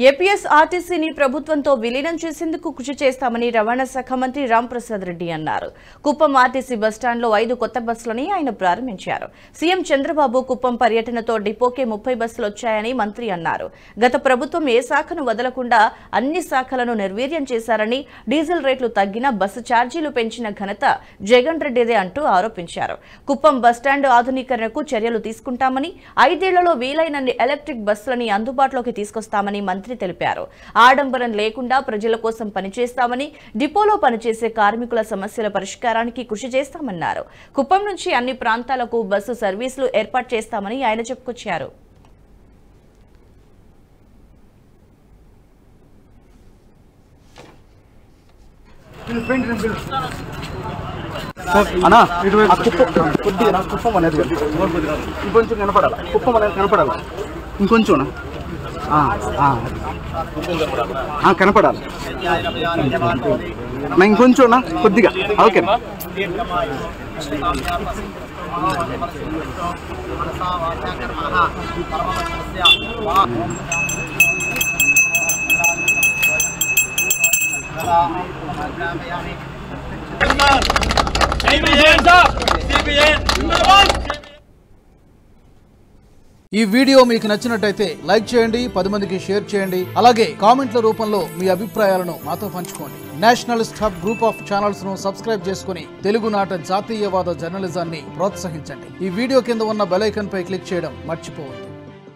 APS ఆర్టీసీని ప్రభుత్వంతో విలీనం చేసేందుకు కృషి చేస్తామని రవాణా శాఖ మంత్రి రాంప్రసాద్ రెడ్డి అన్నారు. కుప్పం ఆర్టీసీ బస్టాండ్లో 5 కొత్త బస్సులని ఆయన ప్రారంభించారు. సీఎం చంద్రబాబు కుప్పం పర్యటనతో డిపోకే 30 బస్సులు వచ్చాయని మంత్రి అన్నారు. గత ప్రభుత్వం ఏ శాఖను వదలకుండా అన్ని శాఖలను నిర్వీర్యం చేశారని, డీజిల్ రేట్లు తగ్గినా బస్సు ఛార్జీలు పెంచిన ఘనత జగన్ రెడ్డిదే అంటూ ఆరోపించారు. కుప్పం బస్టాండ్ ఆధునీకరణకు చర్యలు తీసుకుంటామని, 5 ఏళ్లలో వీలైనన్ని ఎలక్ట్రిక్ బస్సులని అందుబాటులోకి తీసుకొస్తామని మంత్రి తెలిపారు. ఆడంబరం లేకుండా ప్రజల కోసం పనిచేస్తామని, డిపోలో పనిచేసే కార్మికుల సమస్యల పరిష్కారానికి కృషి చేస్తామన్నారు. కుప్పం నుంచి అన్ని ప్రాంతాలకు బస్సు సర్వీసులు ఏర్పాటు చేస్తామని ఆయన చెప్పుకొచ్చారు. ఇంకొంచెం కనపడాలి, కుప్పం అనేది కనపడాలి, ఇంకొంచెం కనపడాలి, ఇంకొంచెం కొద్దిగా. ఓకే ఈ వీడియో మీకు నచ్చినట్టయితే లైక్ చేయండి, 10 మందికి షేర్ చేయండి. అలాగే కామెంట్ల రూపంలో మీ అభిప్రాయాలను మాతో పంచుకోండి. Nationalist hub group of channels ను సబ్స్క్రైబ్ చేసుకుని తెలుగునాట జాతీయవాద జర్నలిజాన్ని ప్రోత్సహించండి. ఈ వీడియో కింద ఉన్న బెల్ ఐకాన్ పై క్లిక్ చేయడం మర్చిపోవద్దు.